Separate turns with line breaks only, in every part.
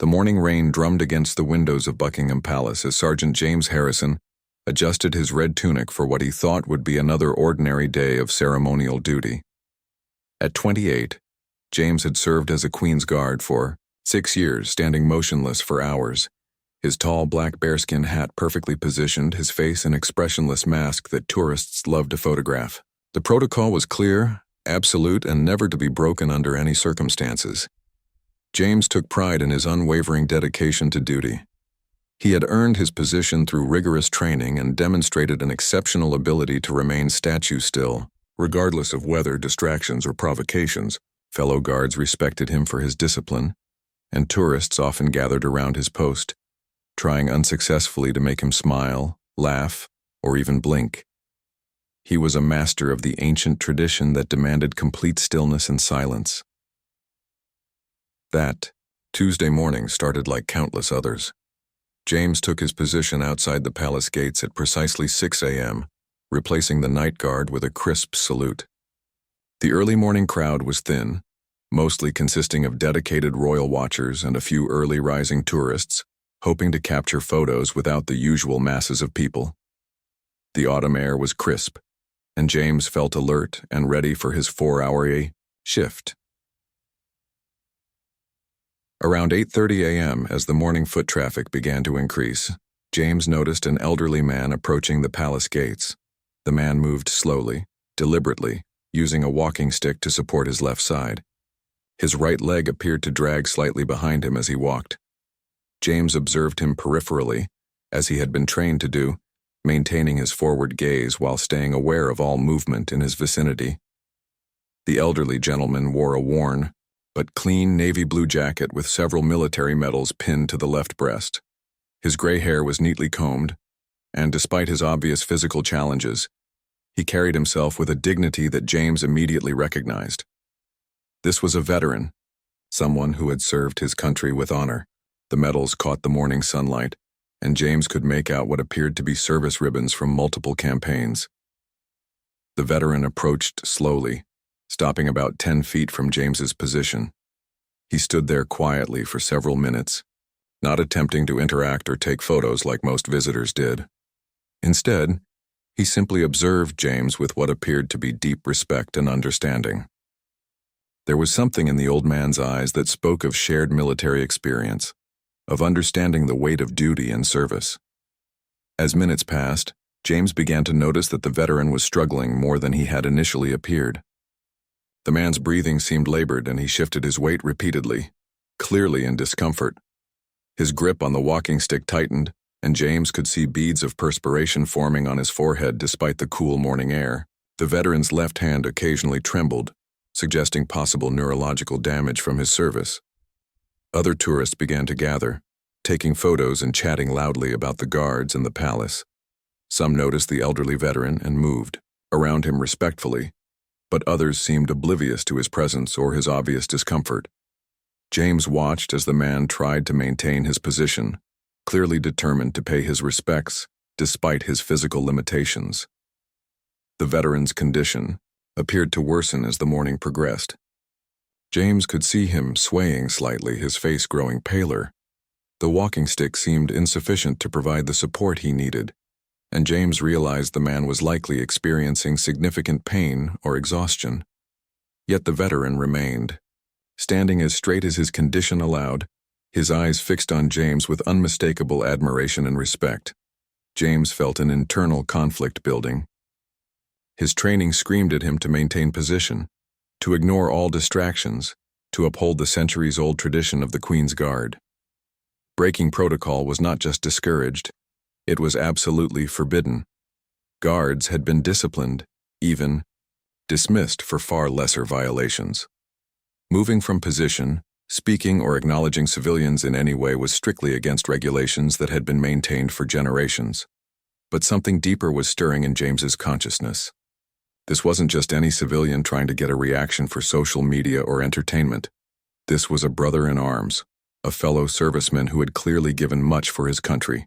The morning rain drummed against the windows of Buckingham Palace as Sergeant James Harrison adjusted his red tunic for what he thought would be another ordinary day of ceremonial duty. At 28, James had served as a Queen's Guard for 6 years, standing motionless for hours, his tall black bearskin hat perfectly positioned, his face an expressionless mask that tourists loved to photograph. The protocol was clear, absolute, and never to be broken under any circumstances. James took pride in his unwavering dedication to duty. He had earned his position through rigorous training and demonstrated an exceptional ability to remain statue still, regardless of weather, distractions, or provocations. Fellow guards respected him for his discipline, and tourists often gathered around his post, trying unsuccessfully to make him smile, laugh, or even blink. He was a master of the ancient tradition that demanded complete stillness and silence. That Tuesday morning started like countless others. James took his position outside the palace gates at precisely 6 a.m., replacing the night guard with a crisp salute. The early morning crowd was thin, mostly consisting of dedicated royal watchers and a few early rising tourists, hoping to capture photos without the usual masses of people. The autumn air was crisp, and James felt alert and ready for his 4-hour shift. Around 8:30 a.m., as the morning foot traffic began to increase, James noticed an elderly man approaching the palace gates. The man moved slowly, deliberately, using a walking stick to support his left side. His right leg appeared to drag slightly behind him as he walked. James observed him peripherally, as he had been trained to do, maintaining his forward gaze while staying aware of all movement in his vicinity. The elderly gentleman wore a worn, but clean navy blue jacket with several military medals pinned to the left breast. His gray hair was neatly combed, and despite his obvious physical challenges, he carried himself with a dignity that James immediately recognized. This was a veteran, someone who had served his country with honor. The medals caught the morning sunlight, and James could make out what appeared to be service ribbons from multiple campaigns. The veteran approached slowly, stopping about 10 feet from James's position. He stood there quietly for several minutes, not attempting to interact or take photos like most visitors did. Instead, he simply observed James with what appeared to be deep respect and understanding. There was something in the old man's eyes that spoke of shared military experience, of understanding the weight of duty and service. As minutes passed, James began to notice that the veteran was struggling more than he had initially appeared. The man's breathing seemed labored, and he shifted his weight repeatedly, clearly in discomfort. His grip on the walking stick tightened, and James could see beads of perspiration forming on his forehead despite the cool morning air. The veteran's left hand occasionally trembled, suggesting possible neurological damage from his service. Other tourists began to gather, taking photos and chatting loudly about the guards and the palace. Some noticed the elderly veteran and moved around him respectfully, but others seemed oblivious to his presence or his obvious discomfort. James watched as the man tried to maintain his position, clearly determined to pay his respects despite his physical limitations. The veteran's condition appeared to worsen as the morning progressed. James could see him swaying slightly, his face growing paler. The walking stick seemed insufficient to provide the support he needed, and James realized the man was likely experiencing significant pain or exhaustion. Yet the veteran remained, standing as straight as his condition allowed, his eyes fixed on James with unmistakable admiration and respect. James felt an internal conflict building. His training screamed at him to maintain position, to ignore all distractions, to uphold the centuries-old tradition of the Queen's Guard. Breaking protocol was not just discouraged, it was absolutely forbidden. Guards had been disciplined, even dismissed for far lesser violations. Moving from position, speaking or acknowledging civilians in any way was strictly against regulations that had been maintained for generations. But something deeper was stirring in James's consciousness. This wasn't just any civilian trying to get a reaction for social media or entertainment. This was a brother in arms, a fellow serviceman who had clearly given much for his country.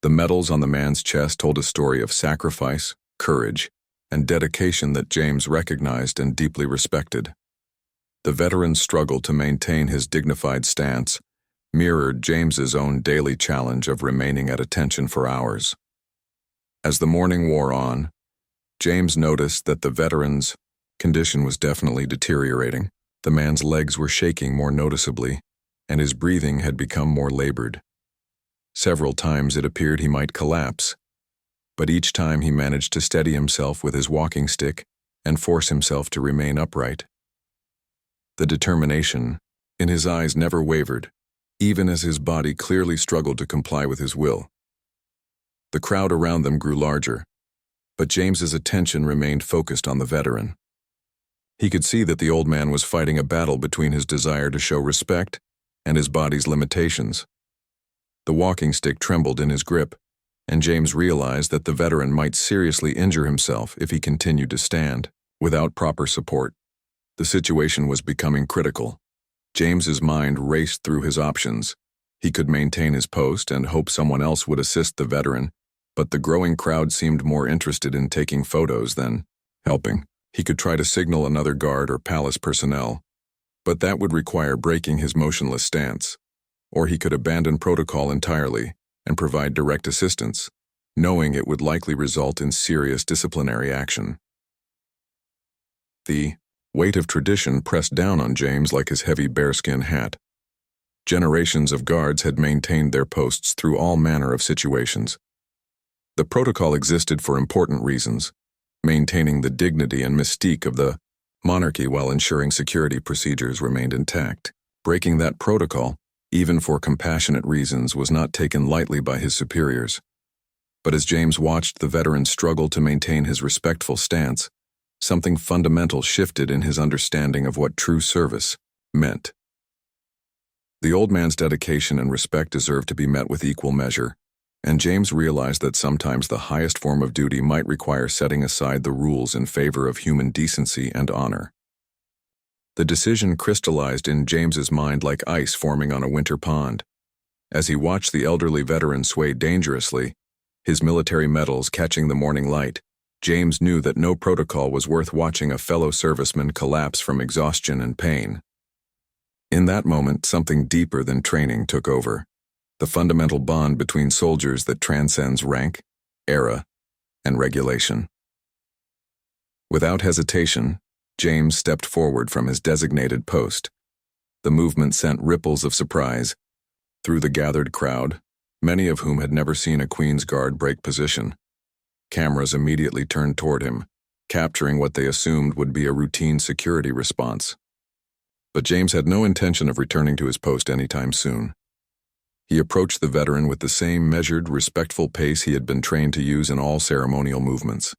The medals on the man's chest told a story of sacrifice, courage, and dedication that James recognized and deeply respected. The veteran struggled to maintain his dignified stance, mirrored James's own daily challenge of remaining at attention for hours. As the morning wore on, James noticed that the veteran's condition was definitely deteriorating. The man's legs were shaking more noticeably, and his breathing had become more labored. Several times it appeared he might collapse, but each time he managed to steady himself with his walking stick and force himself to remain upright. The determination in his eyes never wavered, even as his body clearly struggled to comply with his will. The crowd around them grew larger, but James's attention remained focused on the veteran. He could see that the old man was fighting a battle between his desire to show respect and his body's limitations. The walking stick trembled in his grip, and James realized that the veteran might seriously injure himself if he continued to stand without proper support. The situation was becoming critical. James's mind raced through his options. He could maintain his post and hope someone else would assist the veteran, but the growing crowd seemed more interested in taking photos than helping. He could try to signal another guard or palace personnel, but that would require breaking his motionless stance. Or he could abandon protocol entirely and provide direct assistance, knowing it would likely result in serious disciplinary action. The weight of tradition pressed down on James like his heavy bearskin hat. Generations of guards had maintained their posts through all manner of situations. The protocol existed for important reasons, maintaining the dignity and mystique of the monarchy while ensuring security procedures remained intact. Breaking that protocol, even for compassionate reasons, was not taken lightly by his superiors. But as James watched the veteran struggle to maintain his respectful stance, something fundamental shifted in his understanding of what true service meant. The old man's dedication and respect deserved to be met with equal measure, and James realized that sometimes the highest form of duty might require setting aside the rules in favor of human decency and honor. The decision crystallized in James's mind like ice forming on a winter pond. As he watched the elderly veteran sway dangerously, his military medals catching the morning light, James knew that no protocol was worth watching a fellow serviceman collapse from exhaustion and pain. In that moment, something deeper than training took over. The fundamental bond between soldiers that transcends rank, era, and regulation. Without hesitation, James stepped forward from his designated post. The movement sent ripples of surprise through the gathered crowd, many of whom had never seen a Queen's Guard break position. Cameras immediately turned toward him, capturing what they assumed would be a routine security response. But James had no intention of returning to his post anytime soon. He approached the veteran with the same measured, respectful pace he had been trained to use in all ceremonial movements.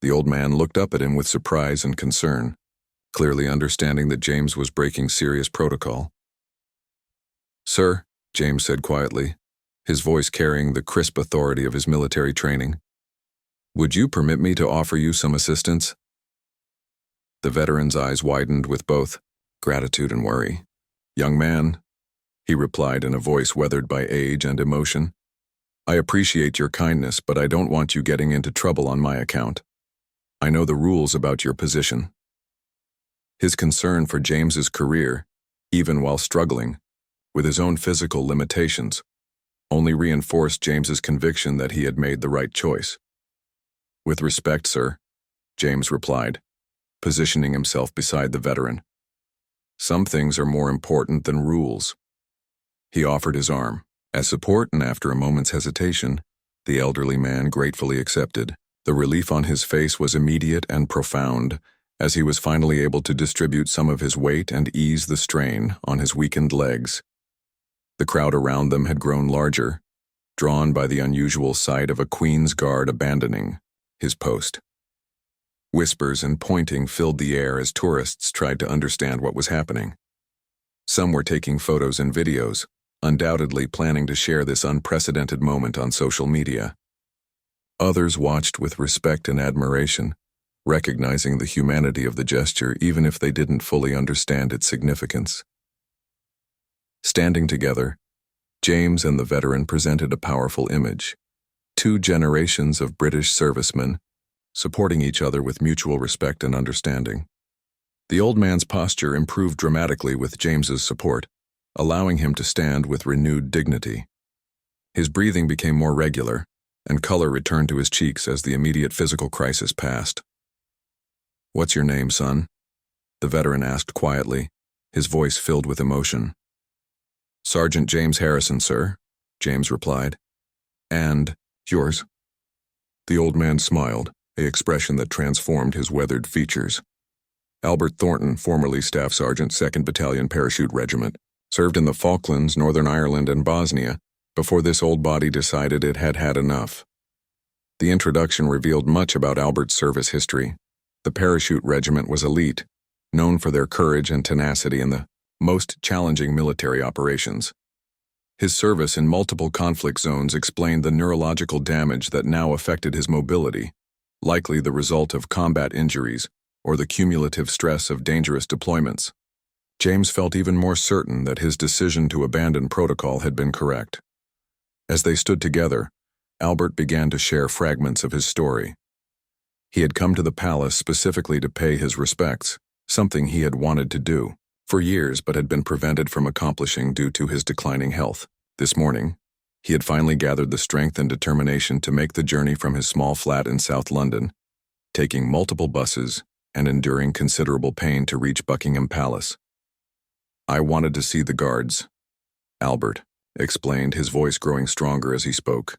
The old man looked up at him with surprise and concern, clearly understanding that James was breaking serious protocol. "Sir," James said quietly, his voice carrying the crisp authority of his military training, "would you permit me to offer you some assistance?" The veteran's eyes widened with both gratitude and worry. "Young man," he replied in a voice weathered by age and emotion, "I appreciate your kindness, but I don't want you getting into trouble on my account. I know the rules about your position." His concern for James's career, even while struggling with his own physical limitations, only reinforced James's conviction that he had made the right choice. "With respect, sir," James replied, positioning himself beside the veteran. "Some things are more important than rules." He offered his arm as support, and after a moment's hesitation, the elderly man gratefully accepted. The relief on his face was immediate and profound, as he was finally able to distribute some of his weight and ease the strain on his weakened legs. The crowd around them had grown larger, drawn by the unusual sight of a Queen's Guard abandoning his post. Whispers and pointing filled the air as tourists tried to understand what was happening. Some were taking photos and videos, undoubtedly planning to share this unprecedented moment on social media. Others watched with respect and admiration, recognizing the humanity of the gesture even if they didn't fully understand its significance. Standing together, James and the veteran presented a powerful image. Two generations of British servicemen supporting each other with mutual respect and understanding. The old man's posture improved dramatically with James's support, allowing him to stand with renewed dignity. His breathing became more regular, and color returned to his cheeks as the immediate physical crisis passed. "What's your name, son?" the veteran asked quietly, his voice filled with emotion. "Sergeant James Harrison, sir," James replied. "And yours?" The old man smiled, an expression that transformed his weathered features. "Albert Thornton, formerly Staff Sergeant, 2nd Battalion Parachute Regiment, served in the Falklands, Northern Ireland, and Bosnia before this old body decided it had had enough." The introduction revealed much about Albert's service history. The Parachute Regiment was elite, known for their courage and tenacity in the most challenging military operations. His service in multiple conflict zones explained the neurological damage that now affected his mobility, likely the result of combat injuries or the cumulative stress of dangerous deployments. James felt even more certain that his decision to abandon protocol had been correct. As they stood together, Albert began to share fragments of his story. He had come to the palace specifically to pay his respects, something he had wanted to do for years but had been prevented from accomplishing due to his declining health. This morning, he had finally gathered the strength and determination to make the journey from his small flat in South London, taking multiple buses and enduring considerable pain to reach Buckingham Palace. "I wanted to see the guards," Albert explained, his voice growing stronger as he spoke.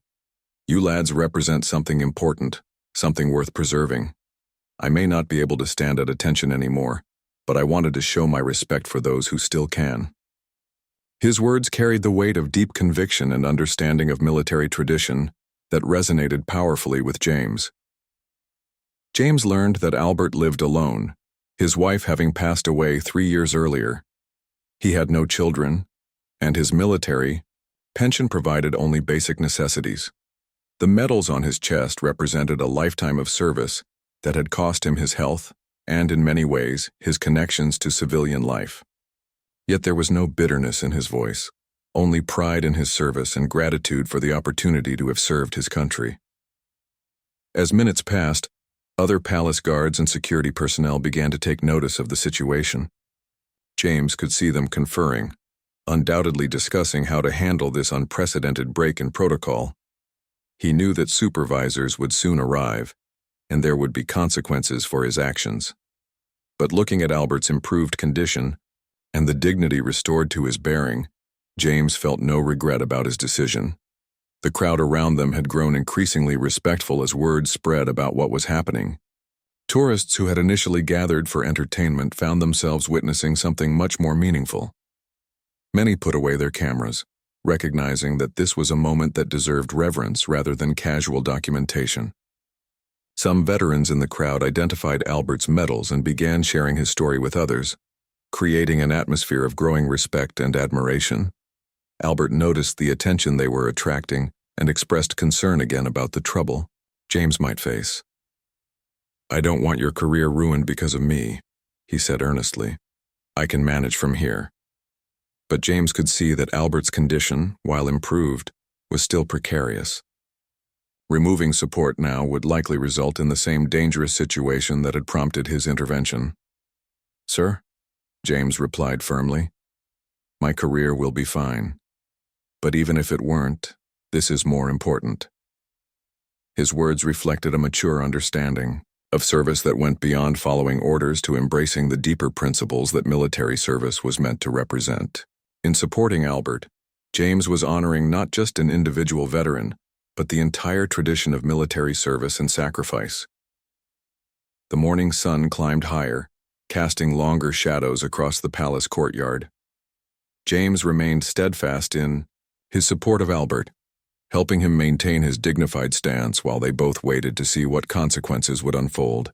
"You lads represent something important, something worth preserving. I may not be able to stand at attention anymore, but I wanted to show my respect for those who still can." His words carried the weight of deep conviction and understanding of military tradition that resonated powerfully with James. James learned that Albert lived alone, his wife having passed away 3 years earlier. He had no children, and his military pension provided only basic necessities. The medals on his chest represented a lifetime of service that had cost him his health and, in many ways, his connections to civilian life. Yet there was no bitterness in his voice, only pride in his service and gratitude for the opportunity to have served his country. As minutes passed, other palace guards and security personnel began to take notice of the situation. James could see them conferring, undoubtedly discussing how to handle this unprecedented break in protocol. He knew that supervisors would soon arrive, and there would be consequences for his actions. But looking at Albert's improved condition and the dignity restored to his bearing, James felt no regret about his decision. The crowd around them had grown increasingly respectful as word spread about what was happening. Tourists who had initially gathered for entertainment found themselves witnessing something much more meaningful. Many put away their cameras, recognizing that this was a moment that deserved reverence rather than casual documentation. Some veterans in the crowd identified Albert's medals and began sharing his story with others, creating an atmosphere of growing respect and admiration. Albert noticed the attention they were attracting and expressed concern again about the trouble James might face. "I don't want your career ruined because of me," he said earnestly. "I can manage from here." But James could see that Albert's condition, while improved, was still precarious. Removing support now would likely result in the same dangerous situation that had prompted his intervention. "Sir," James replied firmly, "my career will be fine. But even if it weren't, this is more important." His words reflected a mature understanding of service that went beyond following orders to embracing the deeper principles that military service was meant to represent. In supporting Albert, James was honoring not just an individual veteran, but the entire tradition of military service and sacrifice. The morning sun climbed higher, casting longer shadows across the palace courtyard. James remained steadfast in his support of Albert, helping him maintain his dignified stance while they both waited to see what consequences would unfold.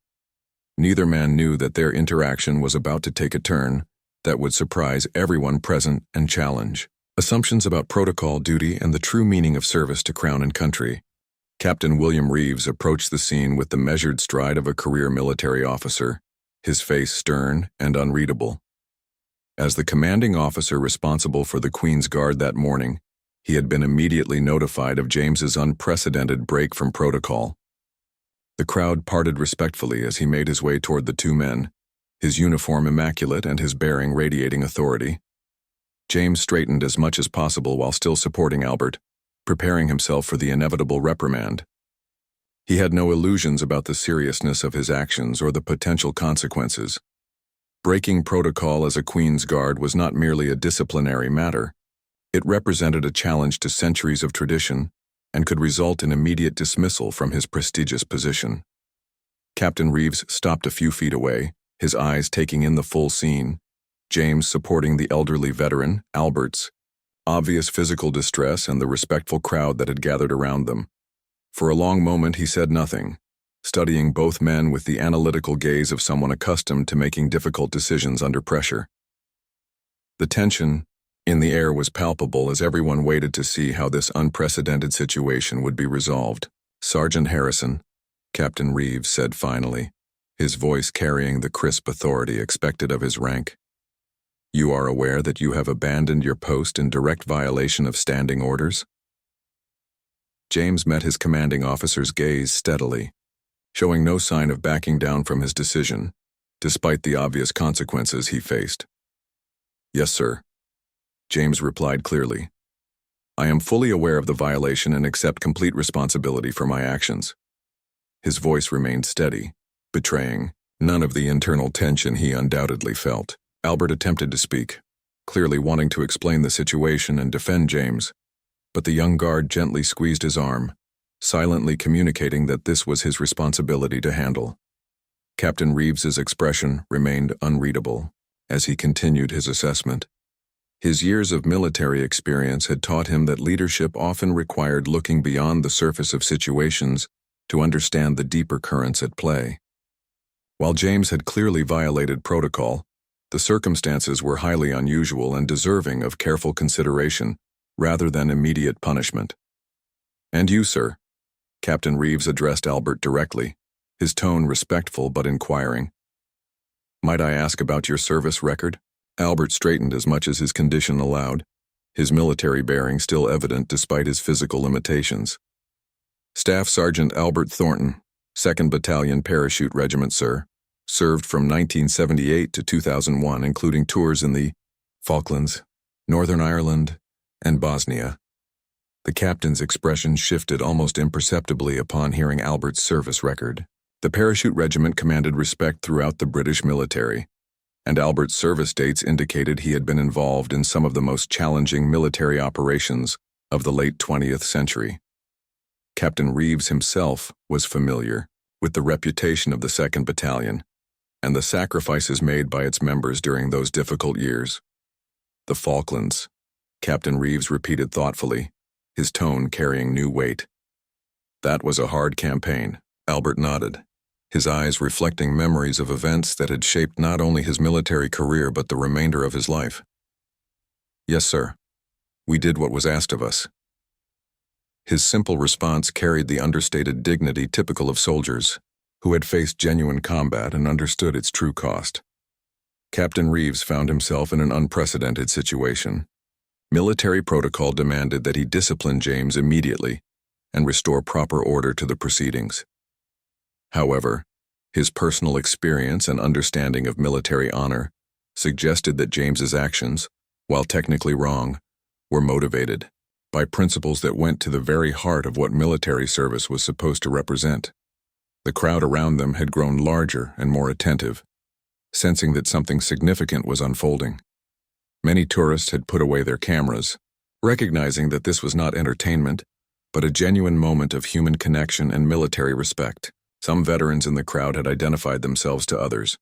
Neither man knew that their interaction was about to take a turn that would surprise everyone present and challenge assumptions about protocol, duty, and the true meaning of service to crown and country. Captain William Reeves approached the scene with the measured stride of a career military officer, his face stern and unreadable. As the commanding officer responsible for the Queen's Guard that morning, he had been immediately notified of James's unprecedented break from protocol. The crowd parted respectfully as he made his way toward the two men, his uniform immaculate and his bearing radiating authority. James straightened as much as possible while still supporting Albert, preparing himself for the inevitable reprimand. He had no illusions about the seriousness of his actions or the potential consequences. Breaking protocol as a Queen's Guard was not merely a disciplinary matter. It represented a challenge to centuries of tradition and could result in immediate dismissal from his prestigious position. Captain Reeves stopped a few feet away, his eyes taking in the full scene. James supporting the elderly veteran, Albert's obvious physical distress and the respectful crowd that had gathered around them. For a long moment he said nothing, studying both men with the analytical gaze of someone accustomed to making difficult decisions under pressure. The tension in the air was palpable as everyone waited to see how this unprecedented situation would be resolved. "Sergeant Harrison," Captain Reeves said finally, his voice carrying the crisp authority expected of his rank. "You are aware that you have abandoned your post in direct violation of standing orders?" James met his commanding officer's gaze steadily, showing no sign of backing down from his decision, despite the obvious consequences he faced. "Yes, sir," James replied clearly. "I am fully aware of the violation and accept complete responsibility for my actions." His voice remained steady, betraying none of the internal tension he undoubtedly felt. Albert attempted to speak, clearly wanting to explain the situation and defend James, but the young guard gently squeezed his arm, silently communicating that this was his responsibility to handle. Captain Reeves's expression remained unreadable as he continued his assessment. His years of military experience had taught him that leadership often required looking beyond the surface of situations to understand the deeper currents at play. While James had clearly violated protocol, the circumstances were highly unusual and deserving of careful consideration rather than immediate punishment. "And you, sir?" Captain Reeves addressed Albert directly, his tone respectful but inquiring. "Might I ask about your service record?" Albert straightened as much as his condition allowed, his military bearing still evident despite his physical limitations. "Staff Sergeant Albert Thornton, 2nd Battalion Parachute Regiment, sir. Served from 1978 to 2001, including tours in the Falklands, Northern Ireland, and Bosnia." The captain's expression shifted almost imperceptibly upon hearing Albert's service record. The parachute regiment commanded respect throughout the British military, and Albert's service dates indicated he had been involved in some of the most challenging military operations of the late 20th century. Captain Reeves himself was familiar with the reputation of the 2nd Battalion and the sacrifices made by its members during those difficult years. "The Falklands," Captain Reeves repeated thoughtfully, his tone carrying new weight. "That was a hard campaign," Albert nodded, his eyes reflecting memories of events that had shaped not only his military career but the remainder of his life. "Yes, sir. We did what was asked of us." His simple response carried the understated dignity typical of soldiers who had faced genuine combat and understood its true cost. Captain Reeves found himself in an unprecedented situation. Military protocol demanded that he discipline James immediately and restore proper order to the proceedings. However, his personal experience and understanding of military honor suggested that James's actions, while technically wrong, were motivated by principles that went to the very heart of what military service was supposed to represent. The crowd around them had grown larger and more attentive, sensing that something significant was unfolding. Many tourists had put away their cameras, recognizing that this was not entertainment, but a genuine moment of human connection and military respect. Some veterans in the crowd had identified themselves to others,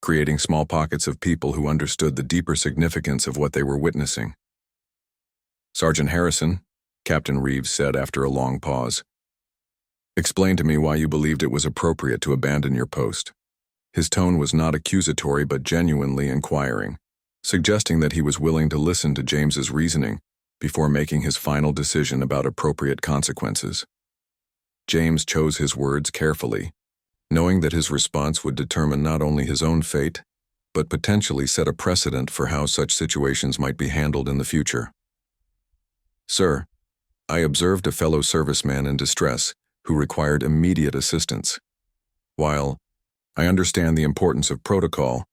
creating small pockets of people who understood the deeper significance of what they were witnessing. "Sergeant Harrison," Captain Reeves said after a long pause, "explain to me why you believed it was appropriate to abandon your post." His tone was not accusatory but genuinely inquiring, suggesting that he was willing to listen to James's reasoning before making his final decision about appropriate consequences. James chose his words carefully, knowing that his response would determine not only his own fate, but potentially set a precedent for how such situations might be handled in the future. "Sir, I observed a fellow serviceman in distress who required immediate assistance. While I understand the importance of protocol,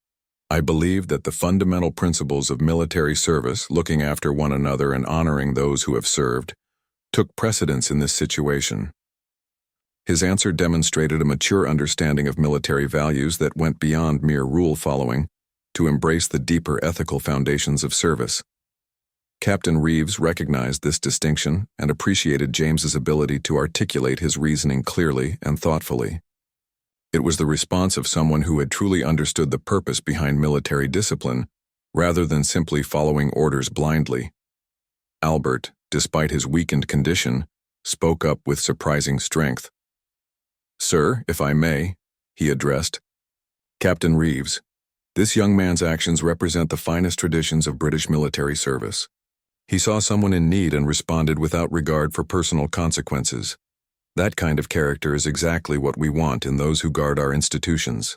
I believe that the fundamental principles of military service, looking after one another and honoring those who have served, took precedence in this situation. His answer demonstrated a mature understanding of military values that went beyond mere rule following to embrace the deeper ethical foundations of service. Captain Reeves recognized this distinction and appreciated James's ability to articulate his reasoning clearly and thoughtfully. It was the response of someone who had truly understood the purpose behind military discipline, rather than simply following orders blindly. Albert, despite his weakened condition, spoke up with surprising strength. "Sir, if I may," he addressed. "Captain Reeves, this young man's actions represent the finest traditions of British military service. He saw someone in need and responded without regard for personal consequences. That kind of character is exactly what we want in those who guard our institutions."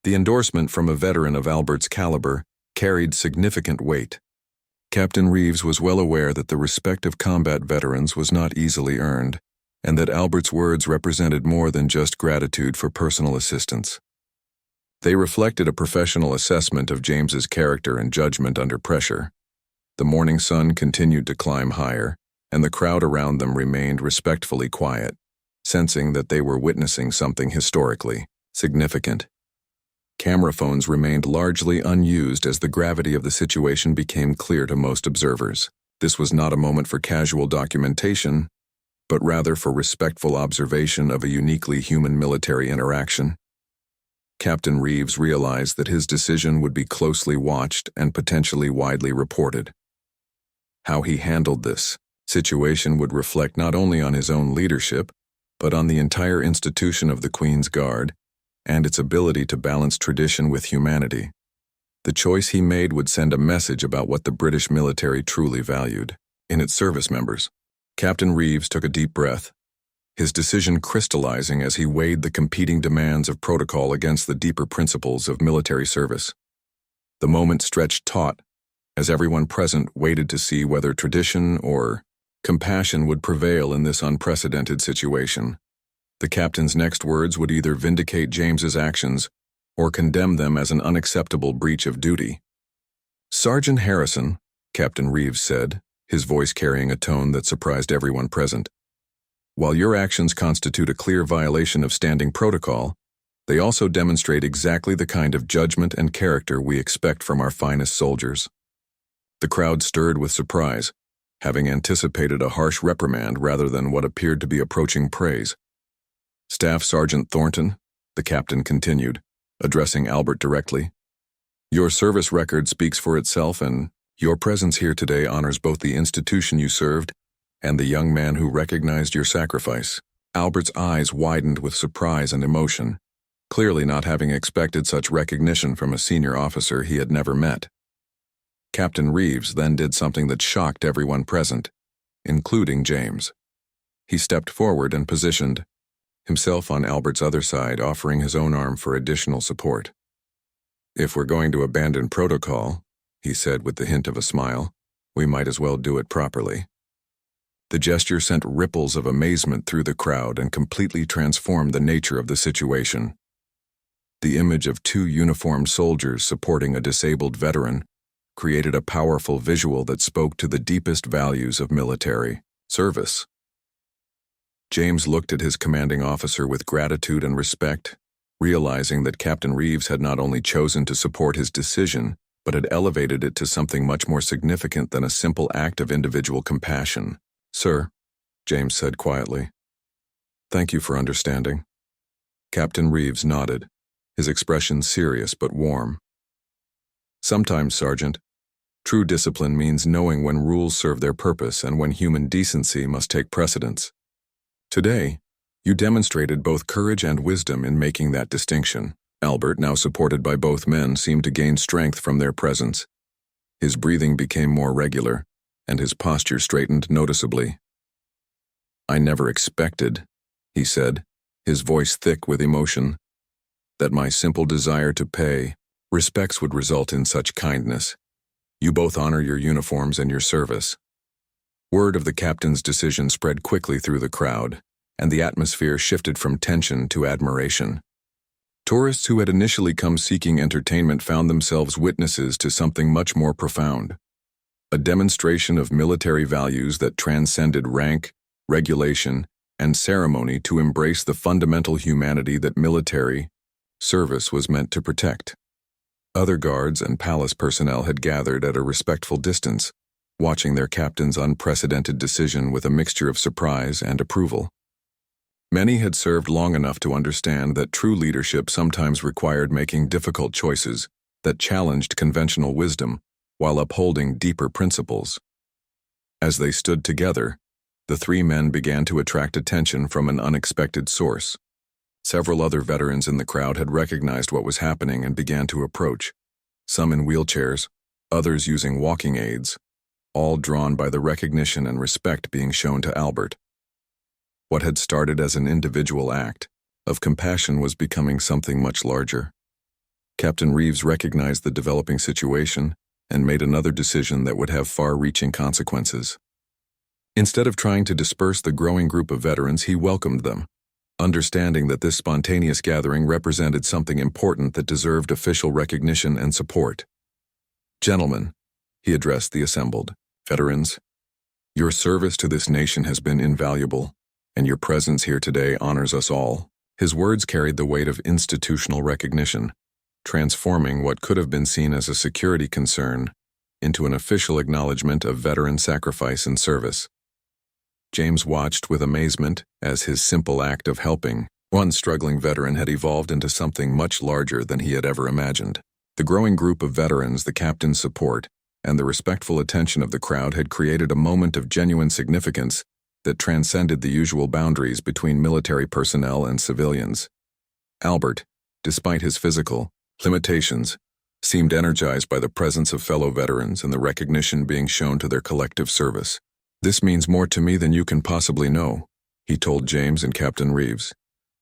The endorsement from a veteran of Albert's caliber carried significant weight. Captain Reeves was well aware that the respect of combat veterans was not easily earned, and that Albert's words represented more than just gratitude for personal assistance. They reflected a professional assessment of James's character and judgment under pressure. The morning sun continued to climb higher, and the crowd around them remained respectfully quiet, sensing that they were witnessing something historically significant. Camera phones remained largely unused as the gravity of the situation became clear to most observers. This was not a moment for casual documentation, but rather for respectful observation of a uniquely human military interaction. Captain Reeves realized that his decision would be closely watched and potentially widely reported. How he handled this situation would reflect not only on his own leadership, but on the entire institution of the Queen's Guard and its ability to balance tradition with humanity. The choice he made would send a message about what the British military truly valued in its service members. Captain Reeves took a deep breath, his decision crystallizing as he weighed the competing demands of protocol against the deeper principles of military service. The moment stretched taut, as everyone present waited to see whether tradition or compassion would prevail in this unprecedented situation. The captain's next words would either vindicate James's actions or condemn them as an unacceptable breach of duty. "Sergeant Harrison," Captain Reeves said, his voice carrying a tone that surprised everyone present, "while your actions constitute a clear violation of standing protocol, they also demonstrate exactly the kind of judgment and character we expect from our finest soldiers." The crowd stirred with surprise, having anticipated a harsh reprimand rather than what appeared to be approaching praise. "Staff Sergeant Thornton," the captain continued, addressing Albert directly, "your service record speaks for itself, and your presence here today honors both the institution you served and the young man who recognized your sacrifice." Albert's eyes widened with surprise and emotion, clearly not having expected such recognition from a senior officer he had never met. Captain Reeves then did something that shocked everyone present, including James. He stepped forward and positioned himself on Albert's other side, offering his own arm for additional support. "If we're going to abandon protocol," he said with the hint of a smile, "we might as well do it properly." The gesture sent ripples of amazement through the crowd and completely transformed the nature of the situation. The image of two uniformed soldiers supporting a disabled veteran created a powerful visual that spoke to the deepest values of military service. James looked at his commanding officer with gratitude and respect, realizing that Captain Reeves had not only chosen to support his decision, but had elevated it to something much more significant than a simple act of individual compassion. "Sir," James said quietly, "thank you for understanding." Captain Reeves nodded, his expression serious but warm. "Sometimes, Sergeant, true discipline means knowing when rules serve their purpose and when human decency must take precedence. Today, you demonstrated both courage and wisdom in making that distinction." Albert, now supported by both men, seemed to gain strength from their presence. His breathing became more regular, and his posture straightened noticeably. "I never expected," he said, his voice thick with emotion, "that my simple desire to pay respects would result in such kindness. You both honor your uniforms and your service." Word of the captain's decision spread quickly through the crowd, and the atmosphere shifted from tension to admiration. Tourists who had initially come seeking entertainment found themselves witnesses to something much more profound. A demonstration of military values that transcended rank, regulation, and ceremony to embrace the fundamental humanity that military service was meant to protect. Other guards and palace personnel had gathered at a respectful distance, watching their captain's unprecedented decision with a mixture of surprise and approval. Many had served long enough to understand that true leadership sometimes required making difficult choices that challenged conventional wisdom while upholding deeper principles. As they stood together, the three men began to attract attention from an unexpected source. Several other veterans in the crowd had recognized what was happening and began to approach, some in wheelchairs, others using walking aids, all drawn by the recognition and respect being shown to Albert. What had started as an individual act of compassion was becoming something much larger. Captain Reeves recognized the developing situation and made another decision that would have far-reaching consequences. Instead of trying to disperse the growing group of veterans, he welcomed them, understanding that this spontaneous gathering represented something important that deserved official recognition and support. "Gentlemen," he addressed the assembled veterans, "your service to this nation has been invaluable, and your presence here today honors us all." His words carried the weight of institutional recognition, transforming what could have been seen as a security concern into an official acknowledgement of veteran sacrifice and service. James watched with amazement as his simple act of helping one struggling veteran had evolved into something much larger than he had ever imagined. The growing group of veterans, the captain's support, and the respectful attention of the crowd had created a moment of genuine significance that transcended the usual boundaries between military personnel and civilians. Albert, despite his physical limitations, seemed energized by the presence of fellow veterans and the recognition being shown to their collective service. "This means more to me than you can possibly know," he told James and Captain Reeves.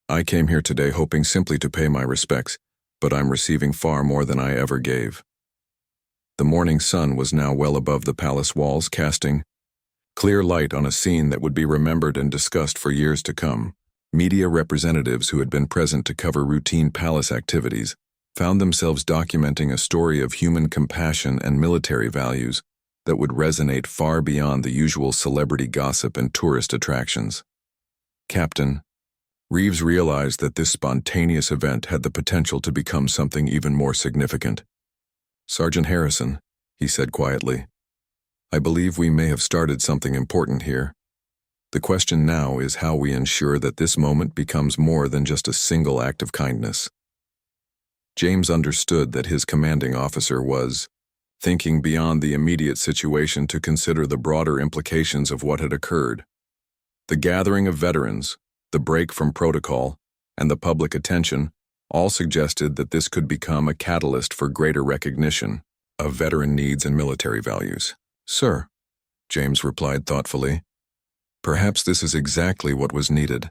"I came here today hoping simply to pay my respects, but I'm receiving far more than I ever gave." The morning sun was now well above the palace walls, casting clear light on a scene that would be remembered and discussed for years to come. Media representatives who had been present to cover routine palace activities found themselves documenting a story of human compassion and military values that would resonate far beyond the usual celebrity gossip and tourist attractions. Captain Reeves realized that this spontaneous event had the potential to become something even more significant. "Sergeant Harrison," he said quietly, "I believe we may have started something important here. The question now is how we ensure that this moment becomes more than just a single act of kindness." James understood that his commanding officer was thinking beyond the immediate situation to consider the broader implications of what had occurred. The gathering of veterans, the break from protocol, and the public attention all suggested that this could become a catalyst for greater recognition of veteran needs and military values. "Sir," James replied thoughtfully, "perhaps this is exactly what was needed.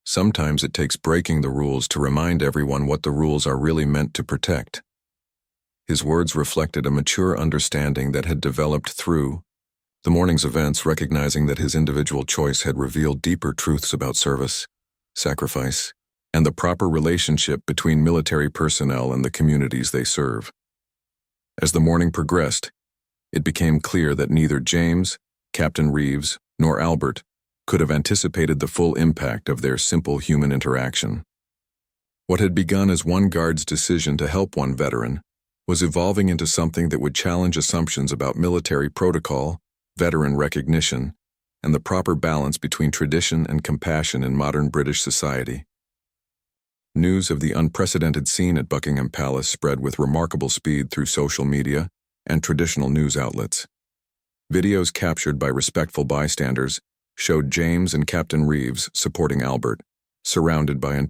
Sometimes it takes breaking the rules to remind everyone what the rules are really meant to protect." His words reflected a mature understanding that had developed through the morning's events, recognizing that his individual choice had revealed deeper truths about service, sacrifice, and the proper relationship between military personnel and the communities they serve. As the morning progressed, it became clear that neither James, Captain Reeves, nor Albert could have anticipated the full impact of their simple human interaction. What had begun as one guard's decision to help one veteran was evolving into something that would challenge assumptions about military protocol, veteran recognition, and the proper balance between tradition and compassion in modern British society. News of the unprecedented scene at Buckingham Palace spread with remarkable speed through social media and traditional news outlets. Videos captured by respectful bystanders showed James and Captain Reeves supporting Albert, surrounded by an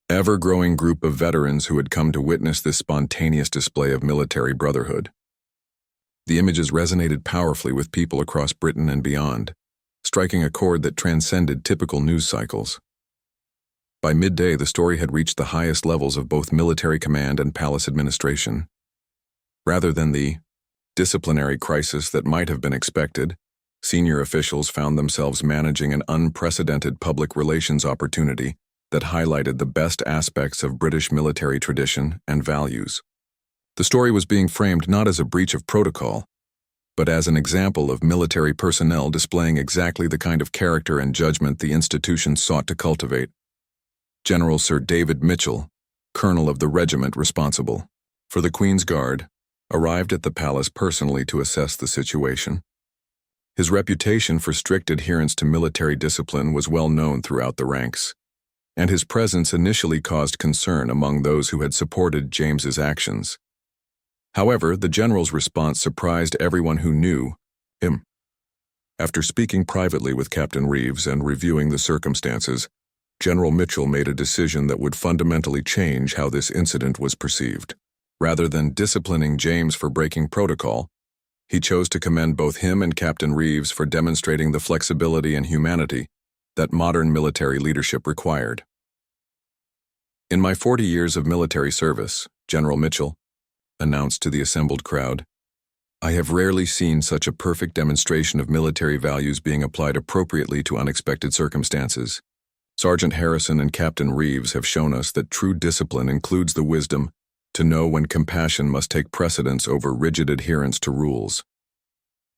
ever-growing group of veterans who had come to witness this spontaneous display of military brotherhood. The images resonated powerfully with people across Britain and beyond, striking a chord that transcended typical news cycles. By midday, the story had reached the highest levels of both military command and palace administration. Rather than the disciplinary crisis that might have been expected, senior officials found themselves managing an unprecedented public relations opportunity that highlighted the best aspects of British military tradition and values. The story was being framed not as a breach of protocol, but as an example of military personnel displaying exactly the kind of character and judgment the institution sought to cultivate. General Sir David Mitchell, colonel of the regiment responsible for the Queen's Guard, arrived at the palace personally to assess the situation. His reputation for strict adherence to military discipline was well known throughout the ranks, and his presence initially caused concern among those who had supported James's actions. However, the general's response surprised everyone who knew him. After speaking privately with Captain Reeves and reviewing the circumstances, General Mitchell made a decision that would fundamentally change how this incident was perceived. Rather than disciplining James for breaking protocol, he chose to commend both him and Captain Reeves for demonstrating the flexibility and humanity that modern military leadership required. "In my 40 years of military service," General Mitchell announced to the assembled crowd, "I have rarely seen such a perfect demonstration of military values being applied appropriately to unexpected circumstances. Sergeant Harrison and Captain Reeves have shown us that true discipline includes the wisdom to know when compassion must take precedence over rigid adherence to rules."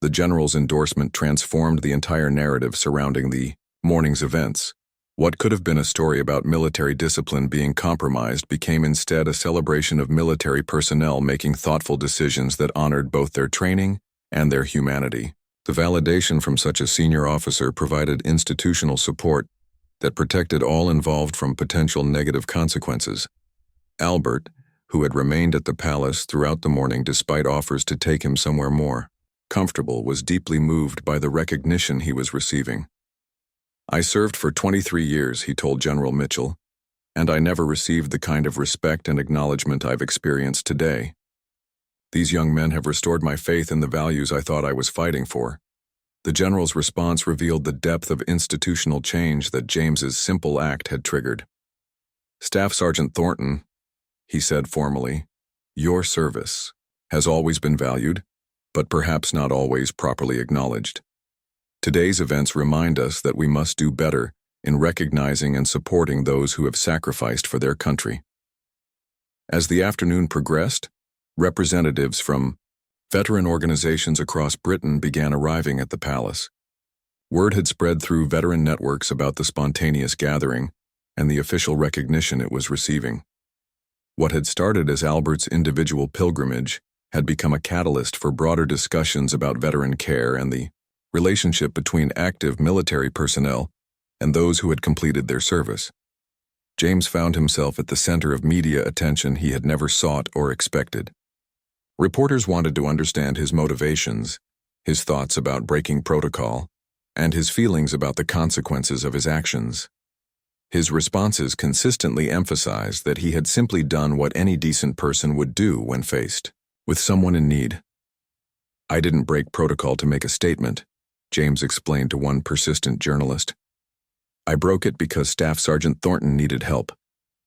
The general's endorsement transformed the entire narrative surrounding the morning's events. What could have been a story about military discipline being compromised became instead a celebration of military personnel making thoughtful decisions that honored both their training and their humanity. The validation from such a senior officer provided institutional support that protected all involved from potential negative consequences. Albert, who had remained at the palace throughout the morning despite offers to take him somewhere more comfortable, was deeply moved by the recognition he was receiving. "I served for 23 years, he told General Mitchell, "and I never received the kind of respect and acknowledgement I've experienced today. These young men have restored my faith in the values I thought I was fighting for." The general's response revealed the depth of institutional change that James's simple act had triggered. "Staff Sergeant Thornton," he said formally, "your service has always been valued, but perhaps not always properly acknowledged. Today's events remind us that we must do better in recognizing and supporting those who have sacrificed for their country." As the afternoon progressed, representatives from veteran organizations across Britain began arriving at the palace. Word had spread through veteran networks about the spontaneous gathering and the official recognition it was receiving. What had started as Albert's individual pilgrimage had become a catalyst for broader discussions about veteran care and the relationship between active military personnel and those who had completed their service. James found himself at the center of media attention he had never sought or expected. Reporters wanted to understand his motivations, his thoughts about breaking protocol, and his feelings about the consequences of his actions. His responses consistently emphasized that he had simply done what any decent person would do when faced with someone in need. "I didn't break protocol to make a statement," James explained to one persistent journalist. "I broke it because Staff Sergeant Thornton needed help,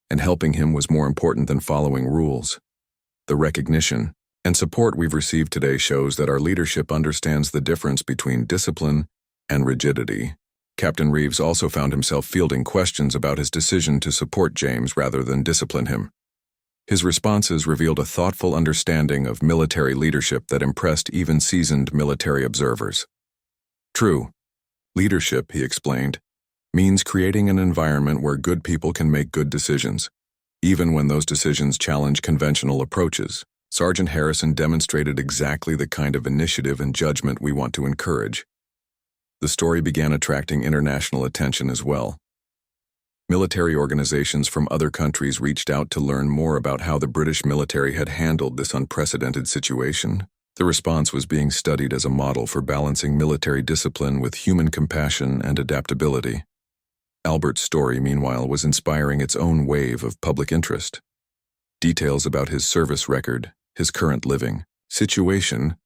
and helping him was more important than following rules. The recognition and support we've received today shows that our leadership understands the difference between discipline and rigidity." Captain Reeves also found himself fielding questions about his decision to support James rather than discipline him. His responses revealed a thoughtful understanding of military leadership that impressed even seasoned military observers. "True leadership," he explained, "means creating an environment where good people can make good decisions, even when those decisions challenge conventional approaches." Sergeant Harrison demonstrated exactly the kind of initiative and judgment we want to encourage. The story began attracting international attention as well. Military organizations from other countries reached out to learn more about how the British military had handled this unprecedented situation. The response was being studied as a model for balancing military discipline with human compassion and adaptability. Albert's story, meanwhile, was inspiring its own wave of public interest. Details about his service record, his current living situation,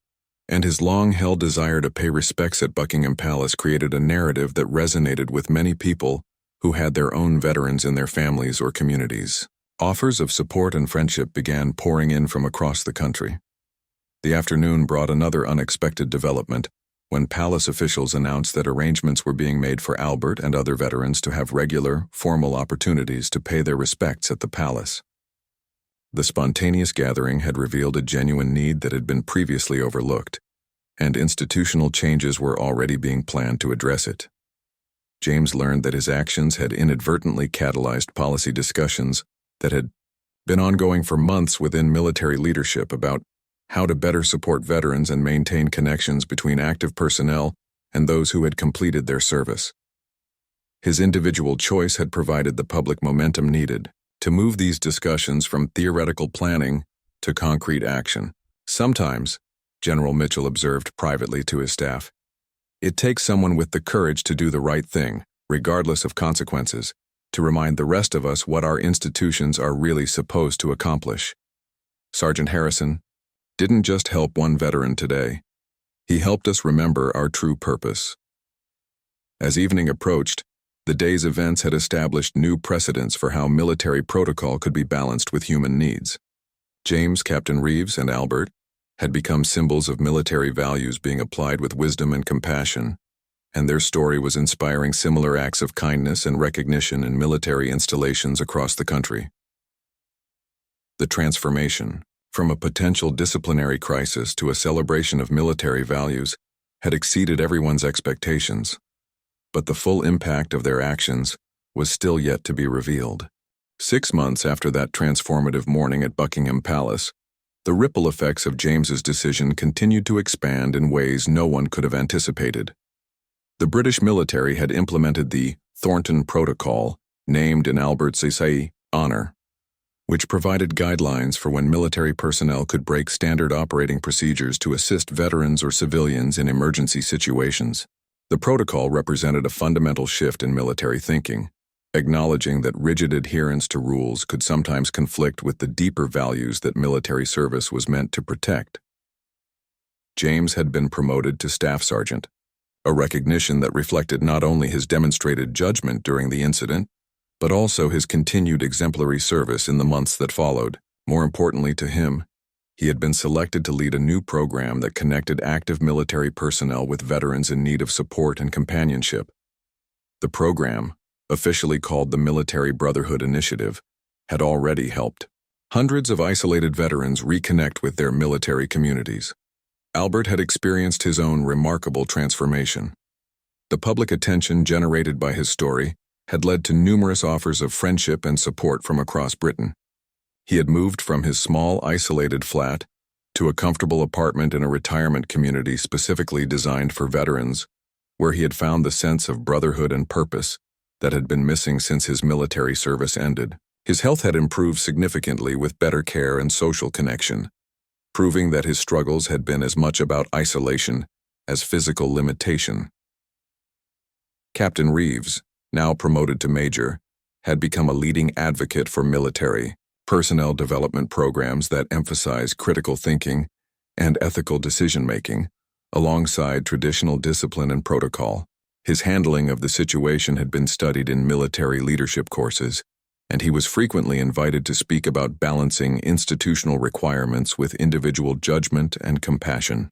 and his long-held desire to pay respects at Buckingham Palace created a narrative that resonated with many people who had their own veterans in their families or communities. Offers of support and friendship began pouring in from across the country. The afternoon brought another unexpected development when palace officials announced that arrangements were being made for Albert and other veterans to have regular, formal opportunities to pay their respects at the palace. The spontaneous gathering had revealed a genuine need that had been previously overlooked, and institutional changes were already being planned to address it. James learned that his actions had inadvertently catalyzed policy discussions that had been ongoing for months within military leadership about how to better support veterans and maintain connections between active personnel and those who had completed their service. His individual choice had provided the public momentum needed to move these discussions from theoretical planning to concrete action. Sometimes, General Mitchell observed privately to his staff, it takes someone with the courage to do the right thing, regardless of consequences, to remind the rest of us what our institutions are really supposed to accomplish. Sergeant Harrison didn't just help one veteran today. He helped us remember our true purpose. As evening approached, the day's events had established new precedents for how military protocol could be balanced with human needs. James, Captain Reeves, and Albert had become symbols of military values being applied with wisdom and compassion, and their story was inspiring similar acts of kindness and recognition in military installations across the country. The transformation, from a potential disciplinary crisis to a celebration of military values, had exceeded everyone's expectations, but the full impact of their actions was still yet to be revealed. 6 months after that transformative morning at Buckingham Palace, the ripple effects of James's decision continued to expand in ways no one could have anticipated. The British military had implemented the Thornton Protocol, named in Albert Cecil's honor, which provided guidelines for when military personnel could break standard operating procedures to assist veterans or civilians in emergency situations. The protocol represented a fundamental shift in military thinking, acknowledging that rigid adherence to rules could sometimes conflict with the deeper values that military service was meant to protect. James had been promoted to staff sergeant, a recognition that reflected not only his demonstrated judgment during the incident, but also his continued exemplary service in the months that followed. More importantly to him, he had been selected to lead a new program that connected active military personnel with veterans in need of support and companionship. The program, officially called the Military Brotherhood Initiative, had already helped hundreds of isolated veterans reconnect with their military communities. Albert had experienced his own remarkable transformation. The public attention generated by his story had led to numerous offers of friendship and support from across Britain. He had moved from his small, isolated flat to a comfortable apartment in a retirement community specifically designed for veterans, where he had found the sense of brotherhood and purpose that had been missing since his military service ended. His health had improved significantly with better care and social connection, proving that his struggles had been as much about isolation as physical limitation. Captain Reeves, now promoted to major, had become a leading advocate for military personnel development programs that emphasize critical thinking and ethical decision-making, alongside traditional discipline and protocol. His handling of the situation had been studied in military leadership courses, and he was frequently invited to speak about balancing institutional requirements with individual judgment and compassion.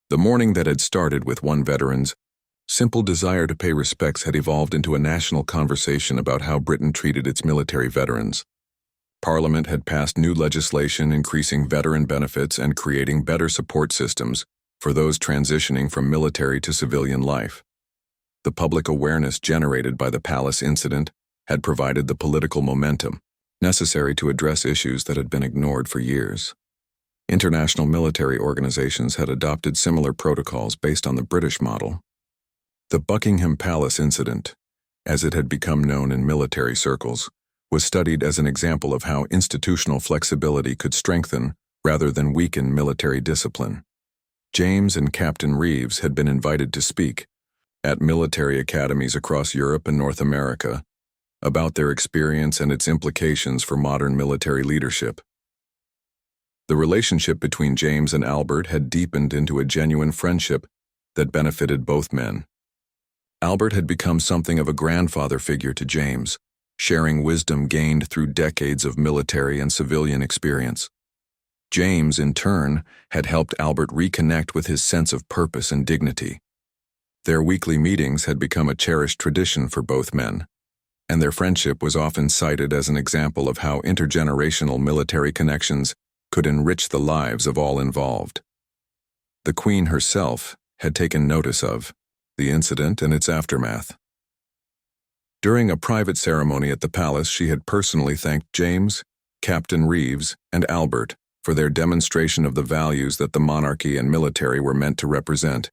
The morning that had started with one veteran's simple desire to pay respects had evolved into a national conversation about how Britain treated its military veterans. Parliament had passed new legislation increasing veteran benefits and creating better support systems for those transitioning from military to civilian life. The public awareness generated by the Palace incident had provided the political momentum necessary to address issues that had been ignored for years. International military organizations had adopted similar protocols based on the British model. The Buckingham Palace incident, as it had become known in military circles, was studied as an example of how institutional flexibility could strengthen rather than weaken military discipline. James and Captain Reeves had been invited to speak at military academies across Europe and North America about their experience and its implications for modern military leadership. The relationship between James and Albert had deepened into a genuine friendship that benefited both men. Albert had become something of a grandfather figure to James, sharing wisdom gained through decades of military and civilian experience. James, in turn, had helped Albert reconnect with his sense of purpose and dignity. Their weekly meetings had become a cherished tradition for both men, and their friendship was often cited as an example of how intergenerational military connections could enrich the lives of all involved. The Queen herself had taken notice of the incident and its aftermath. During a private ceremony at the palace, she had personally thanked James, Captain Reeves, and Albert for their demonstration of the values that the monarchy and military were meant to represent.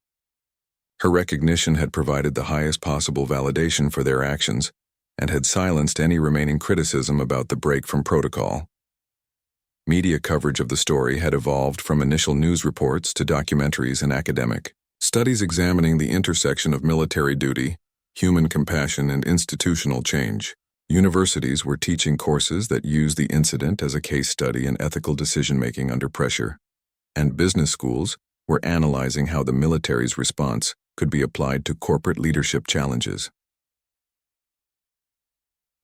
Her recognition had provided the highest possible validation for their actions and had silenced any remaining criticism about the break from protocol. Media coverage of the story had evolved from initial news reports to documentaries and academic studies examining the intersection of military duty, human compassion, and institutional change. Universities were teaching courses that used the incident as a case study in ethical decision-making under pressure, and business schools were analyzing how the military's response could be applied to corporate leadership challenges.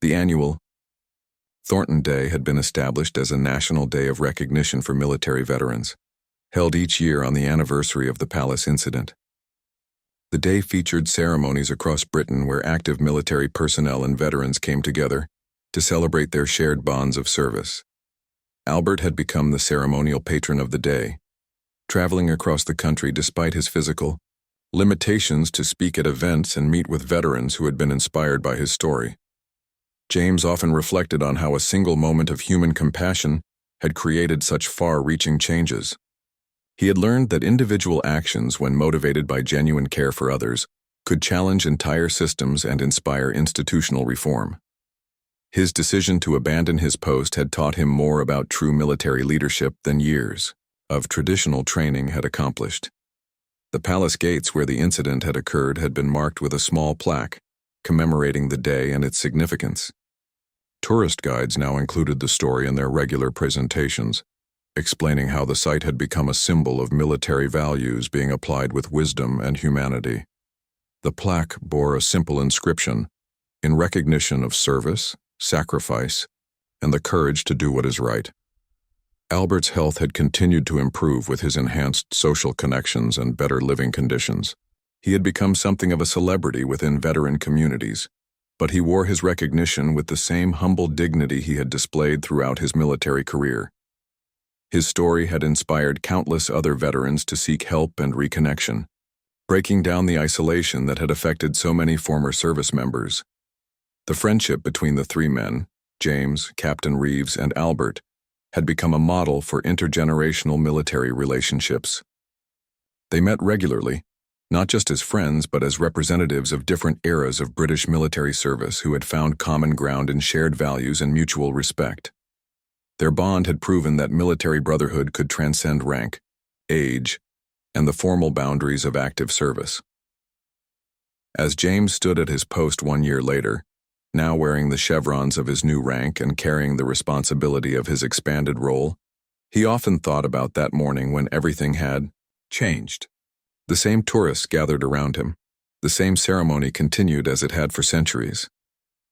The annual Thornton Day had been established as a national day of recognition for military veterans, held each year on the anniversary of the palace incident. The day featured ceremonies across Britain where active military personnel and veterans came together to celebrate their shared bonds of service. Albert had become the ceremonial patron of the day, traveling across the country despite his physical limitations to speak at events and meet with veterans who had been inspired by his story. James often reflected on how a single moment of human compassion had created such far-reaching changes. He had learned that individual actions, when motivated by genuine care for others, could challenge entire systems and inspire institutional reform. His decision to abandon his post had taught him more about true military leadership than years of traditional training had accomplished. The palace gates where the incident had occurred had been marked with a small plaque commemorating the day and its significance. Tourist guides now included the story in their regular presentations, explaining how the site had become a symbol of military values being applied with wisdom and humanity. The plaque bore a simple inscription, in recognition of service, sacrifice, and the courage to do what is right. Albert's health had continued to improve with his enhanced social connections and better living conditions. He had become something of a celebrity within veteran communities, but he wore his recognition with the same humble dignity he had displayed throughout his military career. His story had inspired countless other veterans to seek help and reconnection, breaking down the isolation that had affected so many former service members. The friendship between the three men, James, Captain Reeves, and Albert, had become a model for intergenerational military relationships. They met regularly, not just as friends but as representatives of different eras of British military service who had found common ground in shared values and mutual respect. Their bond had proven that military brotherhood could transcend rank, age, and the formal boundaries of active service. As James stood at his post 1 year later, now wearing the chevrons of his new rank and carrying the responsibility of his expanded role, he often thought about that morning when everything had changed. The same tourists gathered around him. The same ceremony continued as it had for centuries.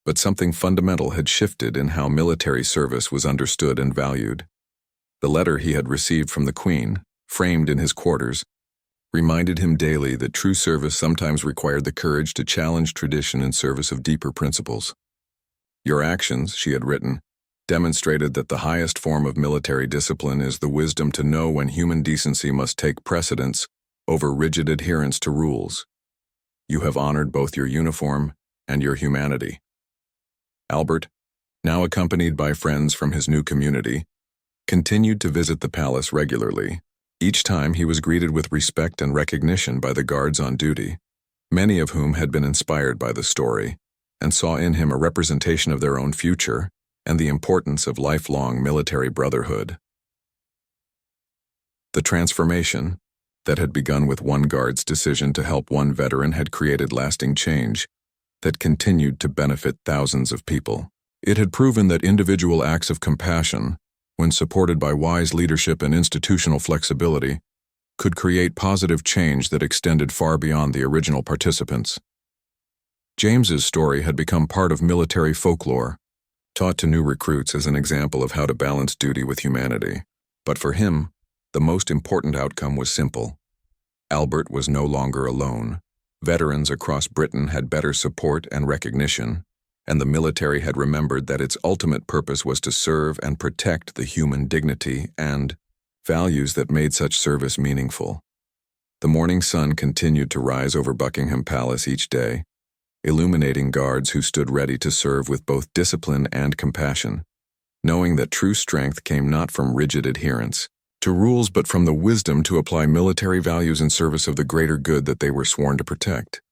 But something fundamental had shifted in how military service was understood and valued. The letter he had received from the Queen, framed in his quarters, reminded him daily that true service sometimes required the courage to challenge tradition in service of deeper principles. Your actions, she had written, demonstrated that the highest form of military discipline is the wisdom to know when human decency must take precedence over rigid adherence to rules. You have honored both your uniform and your humanity. Albert, now accompanied by friends from his new community, continued to visit the palace regularly. Each time he was greeted with respect and recognition by the guards on duty, many of whom had been inspired by the story and saw in him a representation of their own future and the importance of lifelong military brotherhood. The transformation that had begun with one guard's decision to help one veteran had created lasting change that continued to benefit thousands of people. It had proven that individual acts of compassion, when supported by wise leadership and institutional flexibility, could create positive change that extended far beyond the original participants. James's story had become part of military folklore, taught to new recruits as an example of how to balance duty with humanity. But for him, the most important outcome was simple. Albert was no longer alone. Veterans across Britain had better support and recognition, and the military had remembered that its ultimate purpose was to serve and protect the human dignity and values that made such service meaningful. The morning sun continued to rise over Buckingham Palace each day, illuminating guards who stood ready to serve with both discipline and compassion, knowing that true strength came not from rigid adherence to rules but from the wisdom to apply military values in service of the greater good that they were sworn to protect.